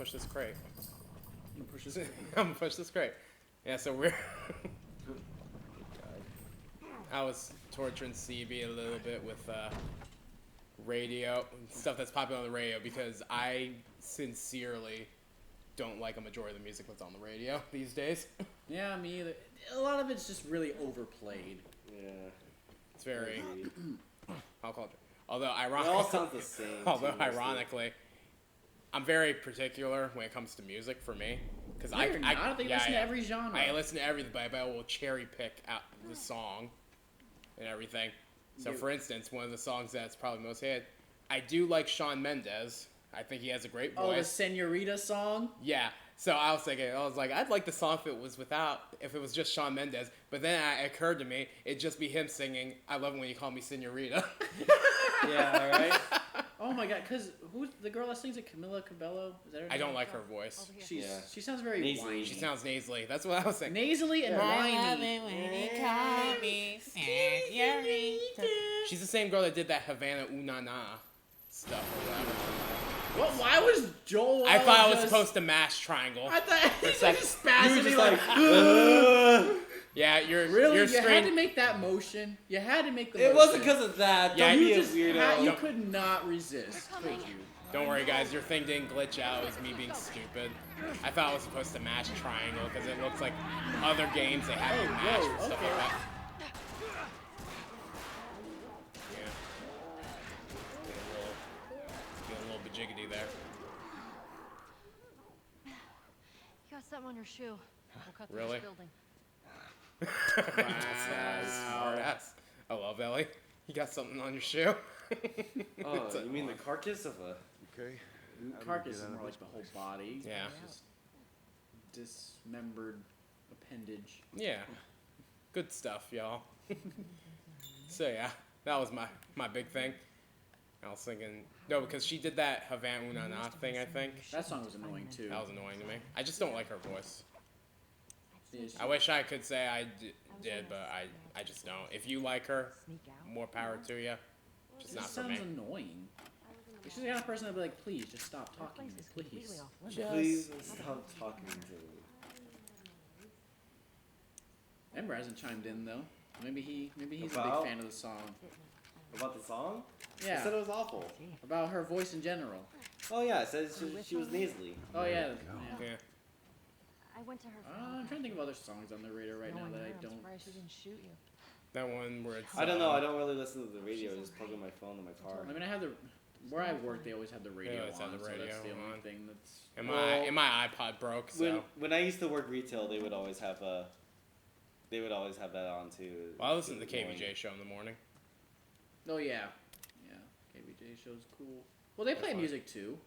push this crate. You push this. I'm gonna push this crate. Yeah, so we're. I was torturing CB a little bit with radio stuff that's popular on the radio because I sincerely don't like a majority of the music that's on the radio these days. Yeah, me either. A lot of it's just really overplayed. Yeah. It's very. I'll call it. Although It ironically, all sounds the same. although too, mostly. ironically, I'm very particular when it comes to music for me because I listen to every genre. I listen to everything, but I will cherry pick out the song and everything. So, for instance, one of the songs that's probably most hit, I do like Shawn Mendes. I think he has a great voice. Oh, the Senorita song? Yeah. So I was thinking, I'd like the song if it was just Shawn Mendes. But then it occurred to me, it'd just be him singing, I love it when you call me Senorita. Yeah, right? Oh my god, because who's the girl that sings it? Camila Cabello? Is that her name? I don't like her voice. She sounds very Nasally. whiny. She sounds nasally. That's what I was thinking. Nasally and whiny. She's the same girl that did that Havana Ooh Na stuff or whatever. What? Why was Joel? I thought I was just- supposed to mash triangle. I thought he was second. just spazzing. You were just like, Yeah, you're really? You're You had straight. to make that motion. You had to make the. It motion. wasn't because of that. Yeah, Don't You be a just weirdo. you could not resist, could you? Don't worry, guys. Your thing didn't glitch out. It was me being stupid. I thought I was supposed to mash triangle because it looks like other games they have you mash and stuff like that. Yeah. Get a little bajiggity there. You got something on your shoe. We'll cut through Really? this building. Smart ass. I love Ellie. You got something on your shoe? Oh, you mean the carcass of a... Okay. Carcass is more like the whole body. Yeah. Just dismembered appendage. Yeah. Good stuff, y'all. So yeah, that was my big thing. I was thinking, no, because she did that Havana Ooh Na thing, I think. That song was annoying too. That was annoying to me. I just don't like her voice. Yeah, she- I wish I could say I did, but I just don't. If you like her, more power to you. Just It not just for me. sounds annoying. She's the kind of person that'd be like, please, just stop talking to me, please. Please stop talking to me. Ember hasn't chimed in though. Maybe he's a About? big fan of the song. About the song? I Yeah, said it was awful. about her voice in general. Oh yeah, I said she was nasally. Oh yeah. Yeah. I went to her. I'm trying to think of other songs on the radio right now that I I'm don't. surprised she didn't shoot you. That one where it's. I don't know, I don't really listen to the radio, I just plug in my phone in my car. I mean, I have the where I work. They always have the radio always have on, the so that's radio the only on. thing that's. And Well, my iPod broke, so. When I used to work retail, they would always have that on too. Well, I listen to the in morning. KVJ show in the morning. Oh yeah, yeah. KBJ show's cool. Well, they play fun. music too.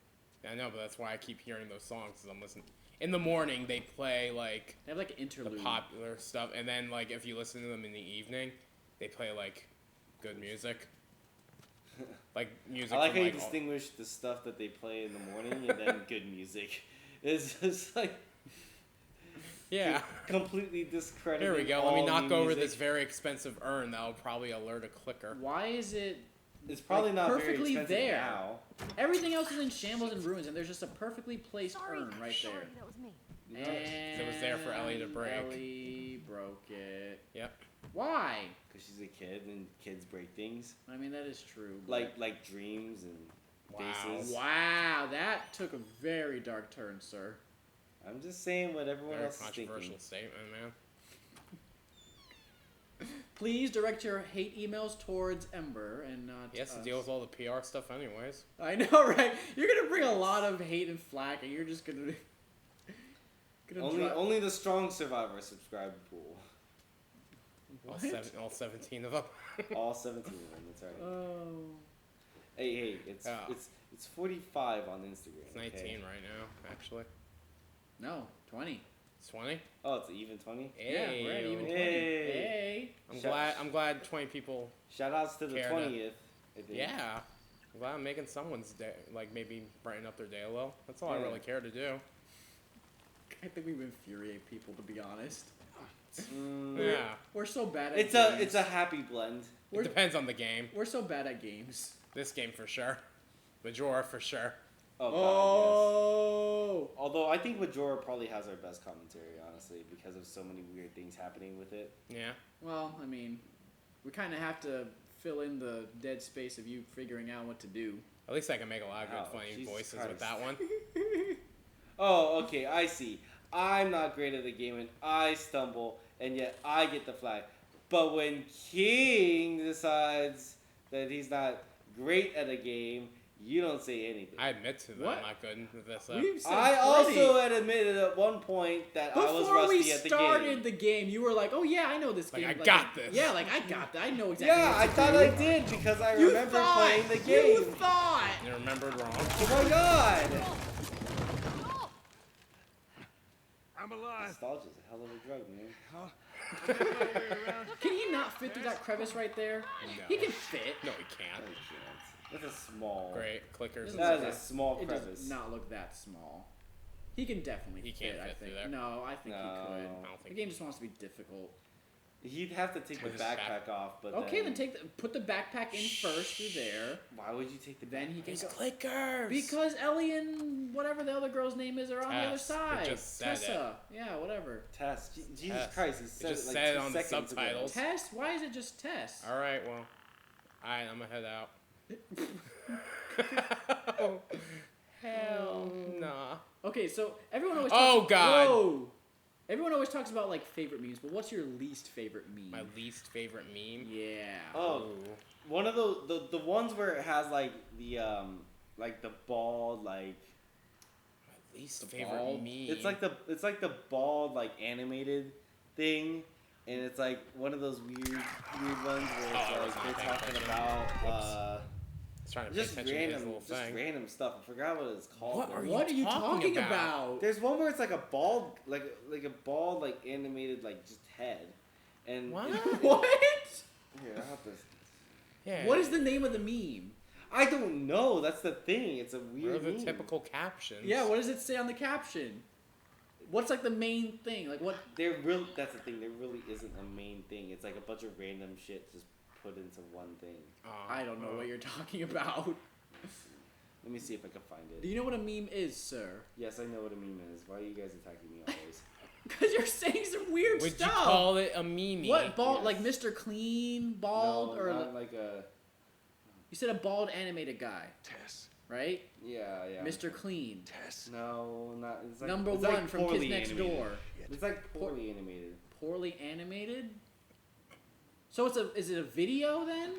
I know, but that's why I keep hearing those songs, because I'm listening. In the morning, they play, like, They have like an the interlude. popular stuff, and then, like, if you listen to them in the evening, they play, like, good music. Like, music I like from, how you like, all- distinguish the stuff that they play in the morning and then good music. It's just like Yeah. completely discrediting. Here we go. Let me all knock new over music. this very expensive urn that'll probably alert a clicker. Why is it? It's probably like, not perfectly very expensive there. now. Everything else is in shambles and ruins, and there's just a perfectly placed urn right Sorry, there. that was me. And It was there for Ellie to break. Ellie broke it. Yep. Why? Because she's a kid and kids break things I mean, that is true. but- like dreams and Wow. faces. Wow, that took a very dark turn, sir. I'm just saying what everyone Very else is controversial thinking. statement, man. Please direct your hate emails towards Ember and not. He has to us. deal with all the PR stuff anyways. I know, right? You're gonna bring a lot of hate and flack, and you're just gonna. Only the strong survivor subscribe pool. What? All 17 of them. All 17 of them. That's right. Oh. Hey, it's Oh. it's 45 on Instagram. It's 19 okay? right now, actually. No, 20. It's 20? Oh, it's even 20. Yeah, we're at even 20. Hey. Hey. I'm glad 20 people. Shout outs to the Care to- 20th. I think. Yeah. I'm glad I'm making someone's day, like maybe brighten up their day a little. That's all I Yeah. really care to do. I think we infuriate people, to be honest. Yeah. We're so bad at It's games. a happy blend. It depends on the game. We're so bad at games. This game for sure. Majora for sure. Oh, God, Oh, I think Majora probably has our best commentary, honestly, because of so many weird things happening with it. Yeah. Well, I mean, we kind of have to fill in the dead space of you figuring out what to do. At least I can make a lot of good, Oh, funny Jesus voices Christ. with that one. Oh, okay, I see. I'm not great at the game and I stumble, and yet I get the flag. But when King decides that he's not great at a game, you don't say anything. I admit to that What? I'm not good with this. We've said I plenty. also had admitted at one point that I was Before rusty we at the started game. the game, you were like, "Oh yeah, I know this Like, game." I got this. Yeah, like I got that. I know exactly. Yeah, what I to thought do. I did because I You remember thought, playing the You game. thought. You remembered wrong. Oh my god! I'm alive. Nostalgia's a hell of a drug, man. Can he not fit through that crevice right there? No. He can fit. No, he can't. I can't. That's a small. Great clickers. Doesn't That look is a small It crevice. does not look that small. He can definitely He fit. can't I fit think. through there. No, I think No. he could. I don't The think game just wants to be difficult. He'd have to take With the his backpack off, but Okay, then put the backpack in first through there. Why would you take the Then he can These go. clickers. Because Ellie and whatever the other girl's name is are on the other Tess. It side. just said Tessa. Yeah, whatever. Test? Jesus Test. Christ, he It said just it like said 2 on the seconds ago. subtitles. Tess? Why is it just Tess? All right, well, I'm gonna head out. Hell nah. Okay, so everyone always Oh, talks God. Whoa! Everyone always talks about like favorite memes, but what's your least favorite meme? My least favorite meme. Yeah. Oh, Ooh. one of the ones where it has like the bald like My least The favorite bald- meme. it's like the bald like animated thing, and it's like one of those weird ones where Oh, I was it's not like they're paying talking attention. about I was trying to pay just attention to his random little thing. random stuff. I forgot what it's called. What though. are What are you talking talking about? about? There's one where it's like a bald like a bald like animated like just head, and What? What? Here, I'll have to. Yeah. What is the name of the meme? I don't know. That's the thing. It's a What are weird. the meme. typical captions? Yeah, what does it say on the caption? What's like the main thing? Like what? That's the thing. There really isn't a main thing. It's like a bunch of random shit just put into one thing. I don't know what you're talking about. Let me see if I can find Do it. you know what a meme is, sir? Yes, I know what a meme is. Why are you guys attacking me always? Because you're saying some weird Would stuff. you call it a meme? What bald? Yes. Like Mr. Clean, bald, no, or not like a. you said a bald animated guy, Tess. right? Yeah. Mr. Clean, Tess. No, not. It's like, number it's one like from Kids poorly Next animated. Door. It's like poorly animated. Poorly animated. So is it a video then?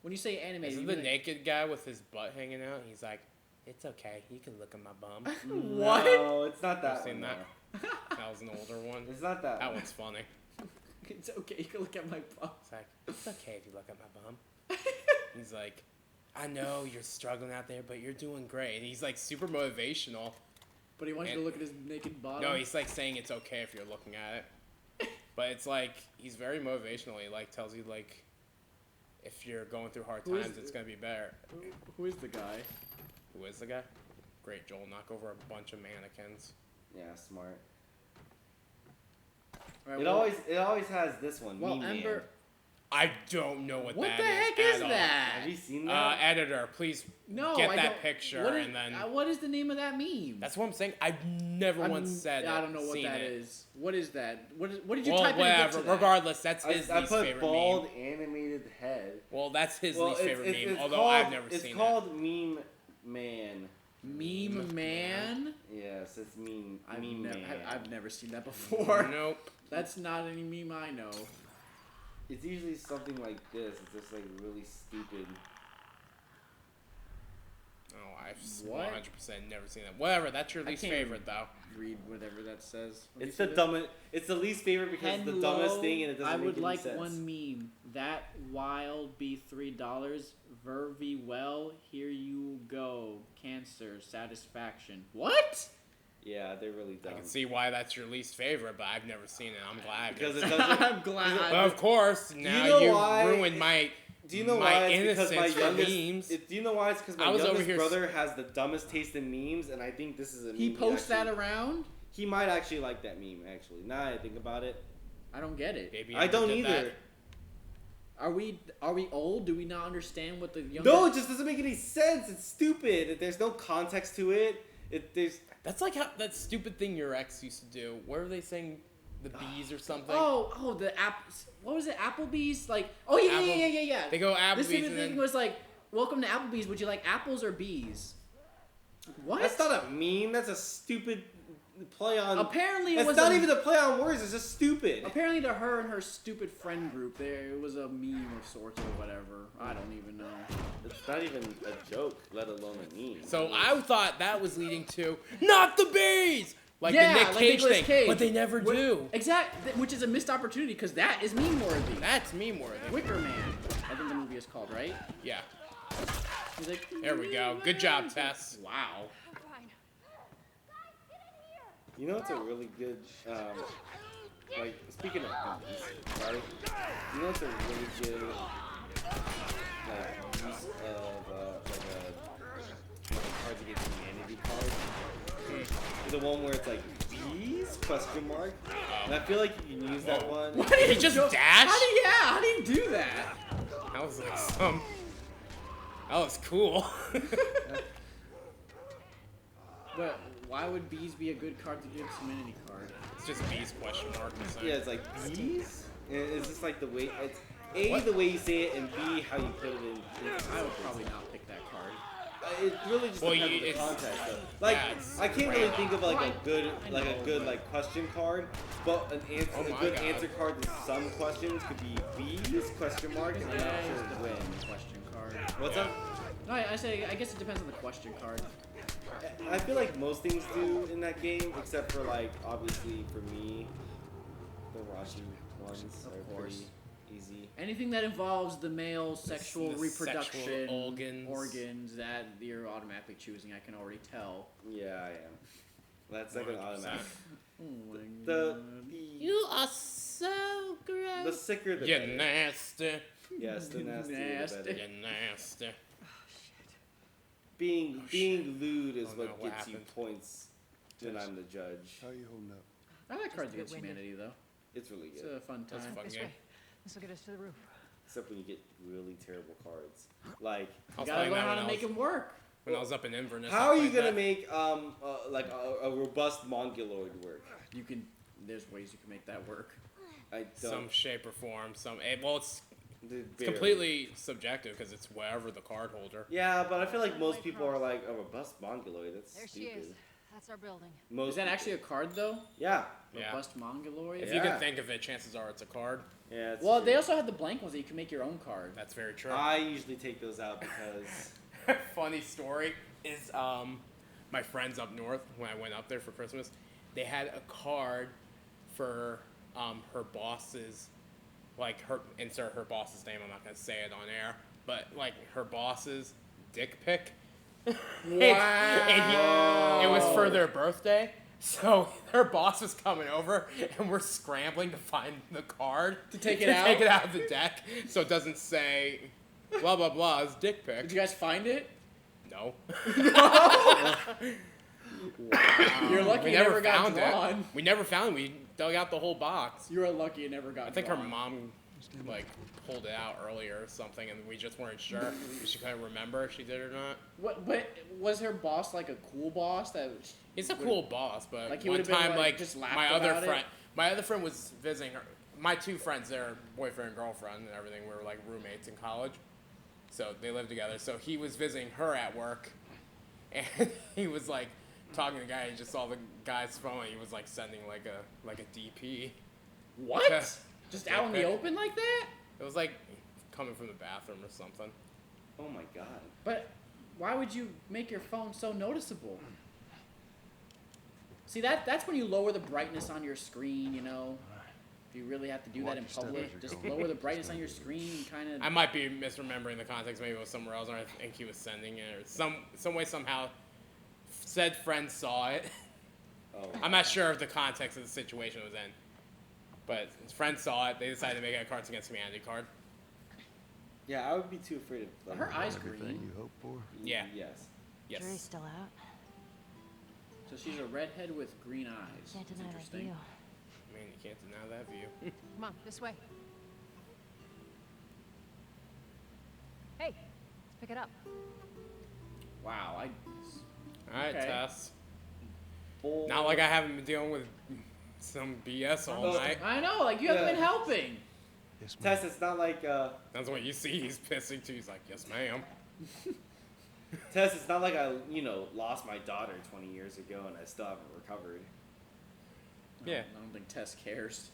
When you say animated, Is it you the mean naked guy with his butt hanging out? He's like, it's okay. You can look at my bum. What? No, it's not that. seen one, that? though. That was an older one. It's not that. That one. one's funny. It's okay. You can look at my bum. It's like, it's okay if you look at my bum. He's like, I know you're struggling out there, but you're doing great. And he's like super motivational. But he wants you And- to look at his naked bottom. No, he's like saying it's okay if you're looking at it. But it's like, he's very motivational. He like tells you like, if you're going through hard Who is times, it's going to be better. Who is the guy? Who is the guy? Great, Joel. Knock over a bunch of mannequins. Yeah, smart. All right, It well- always has this one. Well, Meme Man. Ember. I don't know what What that the is heck at is all. that? Have you seen that? Editor, please No, get I that don't- picture what is- and then. what is the name of that meme? That's what I'm saying. I've never once said I don't know what seen that it. is. What is that? What did you Well, type in to get whatever. to that? Regardless, that's his I least put favorite bald meme. animated head. Well, that's his Well, least favorite meme. it's Although called, I've never it's seen called Meme Man. Meme Man? Yes, it's Meme I've, Meme nev- Man. I've never seen that it. before. Nope. That's not any meme I know. It's usually something like this. It's just like really stupid. Oh, I've What? 100% never seen that. Whatever. That's your I least can't favorite, though. Read whatever that says. Let me It's see the this. dumbest. It's the least favorite because it's the dumbest thing and it doesn't I make would any like sense. one meme. That wild be $3. Vervy well, here you go. Cancer, satisfaction. What? Yeah, they're really I dumb. can see why that's your least favorite, but I've never seen it. I'm glad. Because it But doesn't. I'm glad. of course, now know you why? ruined my Do you know my why? It's because my innocence for youngest. memes. Do you know why? It's because I my was over youngest here brother has the dumbest taste in memes, and I think this is a meme. He posts that actually- around? He might actually like that meme. Actually, now that I think about it, I don't get it. Baby I Ember don't did either. that. Are we old? Do we not understand what the young No, it just doesn't make any sense. It's stupid. There's no context to it. There's That's like how that stupid thing your ex used to do. What were they saying? The bees or something? Oh, the app. What was it? Applebee's? Like, oh yeah. They go Applebee's This stupid and thing then... was like, welcome to Applebee's. Would you like apples or bees? What? That's not a meme. That's a stupid play on. Apparently, it it's was not even a play on words. It's just stupid. Apparently, to her and her stupid friend group, it was a meme of sorts or whatever. I don't even know. It's not even a joke, let alone a meme. So I thought that was leading to not the bees, like Yeah, the Nick like Cage Nicolas thing, Cage. but they never do. Exactly, which is a missed opportunity because that is meme worthy. That's meme worthy. Wicker Man, I think the movie is called, right? Yeah. He's like, There we go. Good job, Tess. wow. I'm fine. Guys, get in here. You know what's a really good, like, speaking of movies, right? You know what's a really good, like, use of, like a Cards Against Humanity card? The one where it's like, bees? Question mark? And I feel like you can use that one. What Did he you just do- dash? How do you do that? That was like some... That was cool. But why would bees be a good card to give humanity card? It's just bees question mark. Yeah, it's like, bees? And it's just like the way, it's A, What? the way you say it, and B, how you put it in. I would probably not pick that card. It really just Well, depends on the it's- context. Though. Like, yeah, it's I can't really think of like a good, I like know, a good but- like question card, but an answer, Oh a my good God. answer card to some questions could be bees? Question mark. And I'm not Yeah, sure it's the when. question card. What's Yeah. up? No, I say I guess it depends on the question card. I feel like most things do in that game, except for like obviously for me, the Rashi ones Of are course. pretty easy. Anything that involves the male sexual the reproduction sexual organs that you're automatically choosing, I can already tell. Yeah, I am. That's like an 100%. automatic. Oh my The You are so the gross. sicker the You're better. nasty. Yes, the nastier Nasty. the better. You're nasty. Being lewd is Oh, no, what what gets you happened? points when I'm the judge. How you holding up? I like Cards a bit Against winded. Humanity though. It's really It's good. a fun time. That's fun This game. way. This will get us to the roof. Except when you get really terrible cards. Like, I was You gotta playing learn that how when to I make was- them work. When I was up in Inverness. how I are you played gonna that. make like a robust mongoloid work? You can. There's ways you can make that work. I don't. Some shape or form? Well, it's Barely. completely subjective because it's wherever the card holder. Yeah, but I feel like most people are like a robust mongoloid. That's There she stupid. is. That's our building. Most Is that people. actually a card though? Yeah. Yeah. Robust Mongoloid. If Yeah. you can think of it, chances are it's a card. Yeah. It's Well, true. they also had the blank ones that you can make your own card. That's very true. I usually take those out because. Funny story is my friends up north, when I went up there for Christmas, they had a card for her boss's, like her, insert her boss's name, I'm not going to say it on air, but like her boss's dick pic. And it was for their birthday. So her boss was coming over, and we're scrambling to find the card To take it to out? take it out of the deck, so it doesn't say blah blah blah's dick pic. Did you guys find it? No. You're lucky We it never never got found drawn. it. We never found it. We dug out the whole box. You were lucky it never got I think her drawn. mom like pulled it out earlier or something, and we just weren't sure. She couldn't remember if she did or not. What? But was her boss like a cool boss that? He's a cool boss, but Like, he one would've been, time, like, like just laughed my other about it? friend, my other friend was visiting her. My two friends, they're boyfriend and girlfriend and everything. We were like roommates in college, so they lived together. So he was visiting her at work, and he was like talking to the guy. He just saw the guy's phone. And he was like sending like a DP. What? Yeah. Just out in the open like that? It was like coming from the bathroom or something. Oh my god. But why would you make your phone so noticeable? See, that's when you lower the brightness on your screen, you know? If you really have to do that in Watch your step as public, you're just going. lower the brightness on your screen and kind of... I might be misremembering the context. Maybe it was somewhere else, or I think he was sending it, or some way somehow. Said friend saw it. Oh. I'm not sure of the context of the situation it was in, but his friend saw it. They decided to make it a Cards Against Humanity card. Yeah, I would be too afraid of. Are her eyes Everything green? you hope for. Yeah. Yes. Yes. Jury's still out. So she's a redhead with green eyes. Can't That's deny that interesting. view. Man, you can't deny that view. Come on, this way. Hey, let's pick it up. Wow, All right, Okay. Tess. Not like I haven't been dealing with some BS all night. I know, like you haven't been helping. Yes, ma'am. Tess, it's not like That's what you see. He's pissing too. He's like, yes, ma'am. Tess, it's not like I, lost my daughter 20 years ago and I still haven't recovered. Yeah. I don't think Tess cares.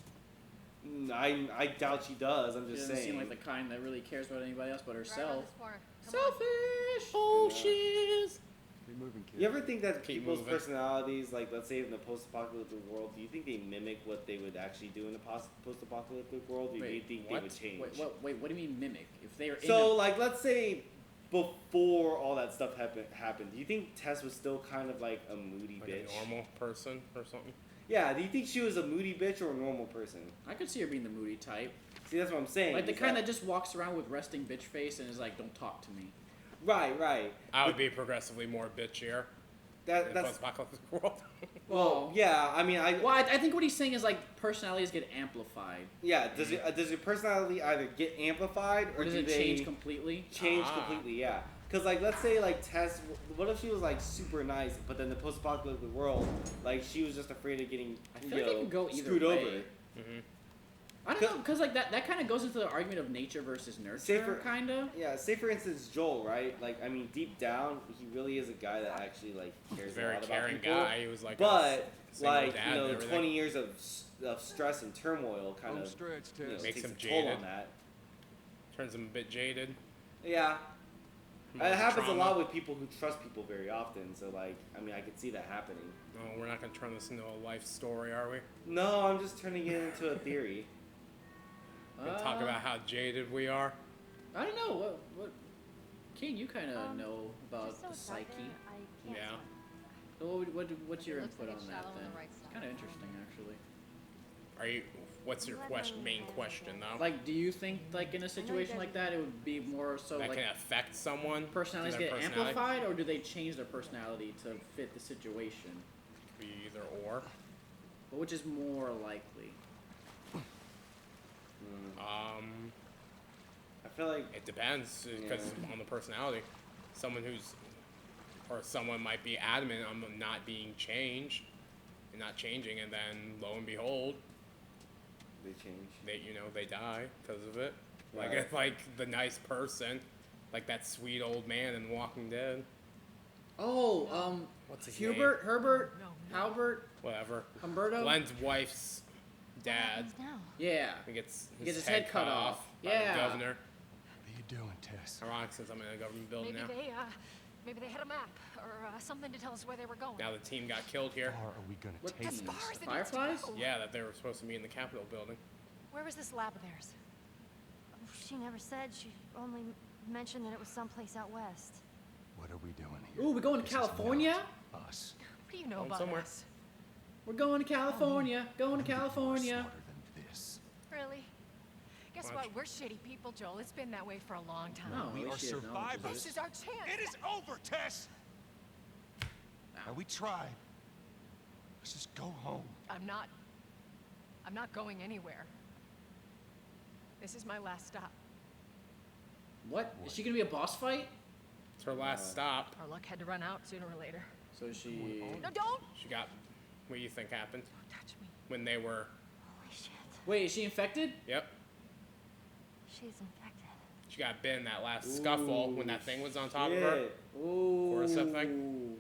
I doubt she does. I'm She just doesn't saying. seem like the kind that really cares about anybody else but Right around herself. this corner. Come on. Selfish. Oh, shiz. Be moving, kid. You ever think that Keep people's moving. personalities, like let's say in the post-apocalyptic world, do you think they mimic what they would actually do in the post-apocalyptic world? Or do you Wait, think what? they would change? Wait, what do you mean mimic? If they are in So, like, let's say before all that stuff happened, do you think Tess was still kind of like a moody Like bitch? a normal person or something. Yeah, do you think she was a moody bitch or a normal person? I could see her being the moody type. See, that's what I'm saying. Like the is kind that just walks around with resting bitch face and is like, don't talk to me. Right. I would be progressively more bitchier in That's the post-apocalyptic world. well, yeah. I mean, Well, I think what he's saying is like personalities get amplified. yeah. Does your personality either get amplified or Or does do it they change completely? change Ah. completely? Yeah. Because like, let's say like Tess. What if she was like super nice, but then the post-apocalyptic world, like she was just afraid of getting I feel like it can go either screwed way. over. Mm-hmm. I don't know, because like that kind of goes into the argument of nature versus nurture, Safer- kind of. Yeah, say for instance Joel, right? Like, I mean, deep down, he really is a guy that actually like cares a Very lot caring about people. guy. He was like, But a single like, dad and everything. 20 years of stress and turmoil kind Home of stretch, Tess. Makes takes him a toll jaded. on that. Turns him a bit jaded. Yeah, More it happens trauma. a lot with people who trust people very often. So like, I mean, I could see that happening. No, we're not gonna turn this into a life story, are we? No, I'm just turning it into a theory. We're gonna talk about how jaded we are. I don't know what. King, you kind of know about Just so the it's out psyche. there, I can't Yeah. swim. So what's your It looks input like it's on that shallow on then? the right It's side. kind of interesting actually. Are you? What's your main question though? Like, do you think like in a situation like that it would be more so that like can affect someone. personalities their get personality? amplified, or do they change their personality to fit the situation? Be either or. But which is more likely? I feel like It depends because on the personality. Someone might be adamant on not being changed and not changing, and then lo and behold, they change. they die because of it. Like Right. it's like the nice person, like that sweet old man in Walking Dead. Oh, What's his Hubert, name? Herbert, Albert, Whatever. Humberto. Glenn's wife's What dad. happens now? Yeah. He gets his head cut off. by Yeah. the governor. What are you doing, Tess? Ironic since I'm in a government building Maybe they had a map or something to tell us where they were going. now. Now the team got killed here. Or are we gonna What take As teams? far as it needs to Fireflies? go. Yeah, that they were supposed to be in the Capitol building. Where was this lab of theirs? She never said. She only mentioned that it was someplace out west. What are we doing here? Ooh, we're going to This is California? not us. What do you know Going about somewhere. us? We're going to California. Going to California. Smarter than this. Really? Guess Watch. what? We're shitty people, Joel. It's been that way for a long time. No, We at are least she has knowledge of survivors. This is our chance. It is over, Tess. Now we tried. Let's just go home. I'm not going anywhere. This is my last stop. What? Is she gonna be a boss fight? It's her last stop. Our luck had to run out sooner or later. So she. No, don't! She got. What do you think happened Don't touch me. when they were? Holy shit. Wait, is she infected? Yep. She's infected. She got bit in that last scuffle when that thing was on top of her. Shit. Ooh. Cordyceps thing?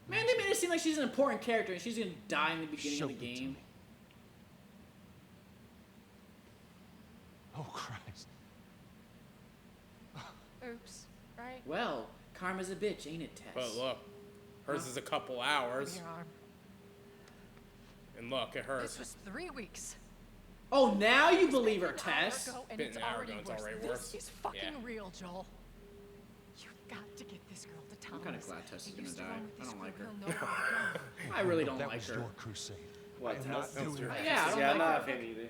Man, they made it seem like she's an important character and she's gonna die in the beginning Show of the it to game. me. Oh, Christ. Oops. Right? Well, karma's a bitch, ain't it, Tess? But look, hers is a couple hours, Your arm. and look at hers. This was 3 weeks. Oh, now you This believe been her, an hour Tess. ago, and Been it's an hour already ago, it's worse. already This worse. is fucking Yeah. real, Joel. You've got to get this girl to Thomas. I'm kinda glad Tess is He gonna used to die. run with I this don't like group. her. He'll know where to go. I really don't That like was her. your crusade. What, I am Tess? not doing that. Yeah, I don't Yeah, like I'm not a her. fan either.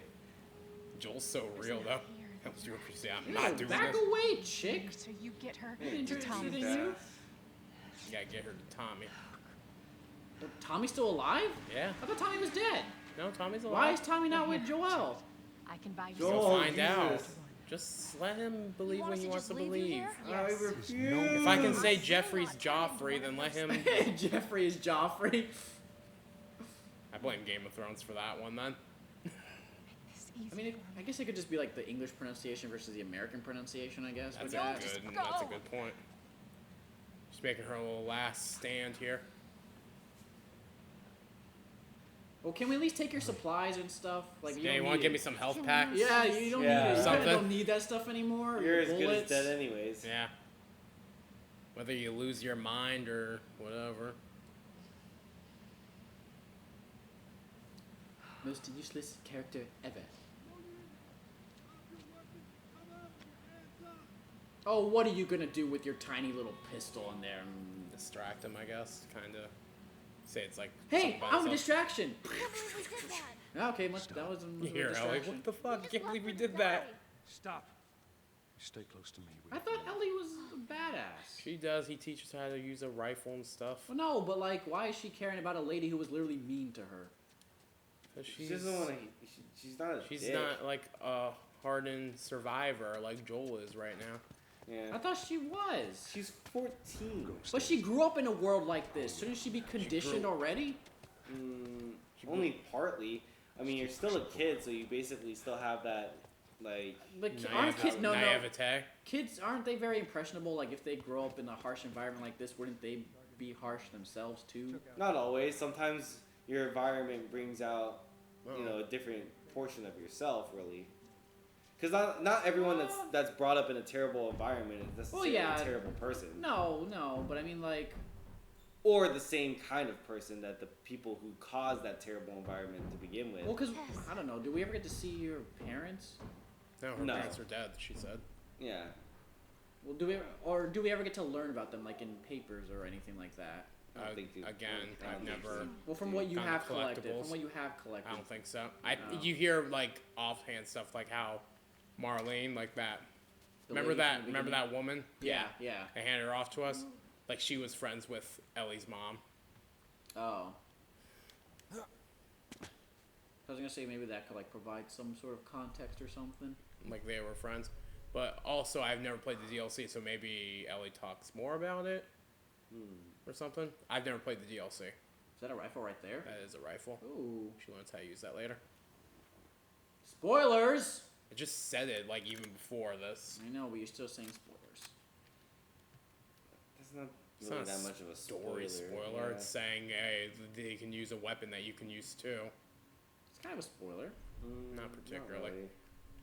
Joel's so real though. That was your crusade. I'm Yeah, not doing back this. away, chick. So you get her Ain't to interested Thomas. in you. You gotta get her to Tommy. Tommy's still alive? Yeah. I thought Tommy was dead. No, Tommy's alive. Why is Tommy not with Joel? I can buy you Joel, You'll some. find Jesus. out. Just let him believe want what us he to wants just to leave you believe. here? I Yes. refuse. If I can say I'm Jeffrey's not trying to Joffrey, then let him. Jeffrey is Joffrey. I blame Game of Thrones for that one then. This easy I mean, for I me. guess it could just be like the English pronunciation versus the American pronunciation, I guess. That's with that. that's a good point. She's making her little last stand here. Well, can we at least take your supplies and stuff? Like, Yeah, you don't want to need give me it. some health Can packs? you- Yeah, you don't Yeah. need it. You kinda Something. don't need that stuff anymore. You're Your as good as bullets. dead anyways. Yeah. Whether you lose your mind or whatever. Most useless character ever. Oh, what are you gonna do with your tiny little pistol in there? Distract him, I guess. Kind of. Say it's like. Hey, something by I'm a itself. distraction. I can't believe we did that. Okay, that was a Here, Ellie. distraction. What the fuck? I Just can't left believe we her did to that. die. Stop. Stay close to me. I thought Ellie was a badass. She does. He teaches her how to use a rifle and stuff. Well, no, but like, why is she caring about a lady who was literally mean to her? 'Cause She doesn't want to. She's not a She's dick. not like a hardened survivor like Joel is right now. Yeah. I thought she was. She's 14. But she grew up in a world like this. Shouldn't she be conditioned already? Only partly. I mean, you're still a kid, so you basically still have that, like. Like, aren't kids? No. Naivete. Kids, aren't they very impressionable? Like, if they grow up in a harsh environment like this, wouldn't they be harsh themselves too? Not always. Sometimes your environment brings out, Oh. a different portion of yourself, really. Because not everyone that's brought up in a terrible environment is necessarily yeah. a terrible person. No, but I mean, like, Or the same kind of person that the people who caused that terrible environment to begin with. well, because I don't know. Do we ever get to see your parents? No, her No. parents are dead. She said. Yeah. Well, do we ever get to learn about them, like in papers or anything like that? I don't think Again, I don't I've think never. so. Well, from what you Found have the collected, collectibles. from what you have collected. I don't think so. No. You hear like offhand stuff like how Marlene, like that. The Remember lady that? from the Remember beginning? that woman? Yeah. They handed her off to us. Like she was friends with Ellie's mom. Oh. I was gonna say maybe that could like provide some sort of context or something. Like they were friends. But also, I've never played the DLC, so maybe Ellie talks more about it or something. I've never played the DLC. Is that a rifle right there? That is a rifle. Ooh. She learns how to use that later. Spoilers! I just said it like even before this. I know, but you're still saying spoilers. That's not It's really not that much of a Story spoiler. Yeah. It's saying, hey, they can use a weapon that you can use too. It's kind of a spoiler. Not particularly. really.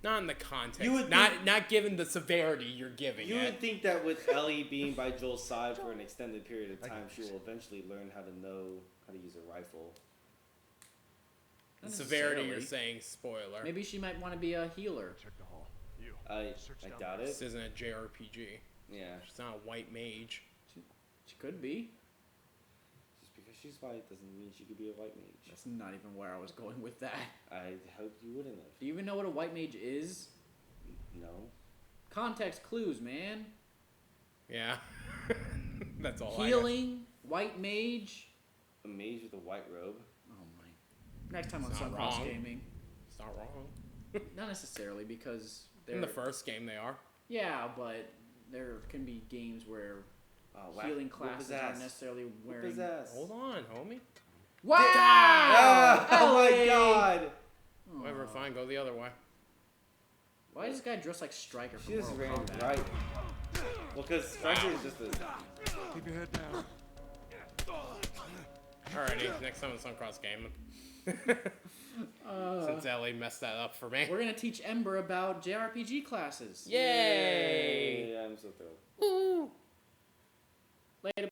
Not in the context. You would Not given the severity you're giving You it. would think that with Ellie being by Joel's side for an extended period of time, she will eventually learn how to use a rifle. The Not severity you're necessarily. saying spoiler. Maybe she might want to be a healer. Check the hall. You. I Search doubt This it. isn't a JRPG. Yeah. She's not a white mage. She could be. Just because she's white doesn't mean she could be a white mage. That's not even where I was going with that. I hoped you wouldn't have. Do you even know what a white mage is? No. Context clues, man. Yeah. That's all I Healing, white mage. A mage with a white robe. Oh my. Next time on It's not Suncross wrong. Gaming. It's not wrong. Not necessarily, because they're... In the first game they are. Yeah, but there can be games where Oh, wow. healing Whip classes his aren't ass. necessarily Whip wearing... his ass. Hold on, homie. Wow! Ah! Oh my Ellie! god! Whatever, Aw. fine, go the other way. Why is this guy dressed like Stryker from She just Mortal ran Kombat? right. Well, because Striker is just a. Keep your head down. Alrighty, next time on Suncross Gaming. Since Ellie messed that up for me. We're gonna teach Ember about JRPG classes. Yay! Yeah, I'm so thrilled. Later.